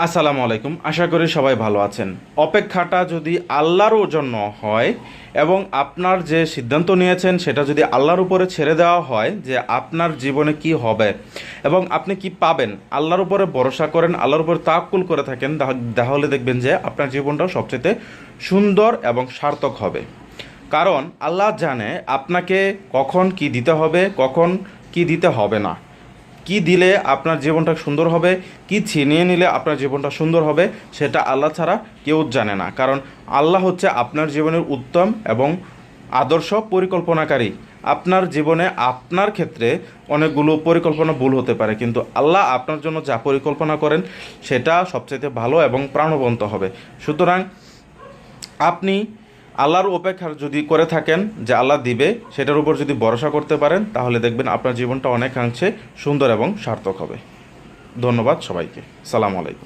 আসসালামু আলাইকুম। আশা করি সবাই ভালো আছেন। অপেক্ষাটা যদি আল্লাহর জন্য হয় এবং আপনার যে সিদ্ধান্ত নিয়েছেন সেটা যদি আল্লাহর উপরে ছেড়ে দেওয়া হয় যে আপনার জীবনে কি হবে এবং আপনি কি পাবেন, আল্লাহর উপরে ভরসা করেন, আল্লাহর উপরে তাওয়াক্কুল করে থাকেন, তাহলে দেখবেন যে আপনার জীবনটাও সবচেয়ে সুন্দর এবং সার্থক হবে। কারণ আল্লাহ জানে আপনাকে কখন কি দিতে হবে, কখন কি দিতে হবে না, কি দিলে আপনার জীবনটা সুন্দর হবে, কি ছিনিয়ে নিলে আপনার জীবনটা সুন্দর হবে, সেটা আল্লাহ ছাড়া কেউ জানে না। কারণ আল্লাহ হচ্ছে আপনার জীবনের উত্তম এবং আদর্শ পরিকল্পনাকারী। আপনার জীবনে আপনার ক্ষেত্রে অনেকগুলো পরিকল্পনা ভুল হতে পারে, কিন্তু আল্লাহ আপনার জন্য যা পরিকল্পনা করেন সেটা সবচেয়ে ভালো এবং প্রাণবন্ত হবে। সুতরাং আপনি আল্লাহর অপেক্ষা যদি করে থাকেন যে আল্লাহ দিবে, সেটার উপর যদি ভরসা করতে পারেন, তাহলে দেখবেন আপনার জীবনটা অনেকাংশে সুন্দর এবং সার্থক হবে। ধন্যবাদ সবাইকে। সালাম আলাইকুম।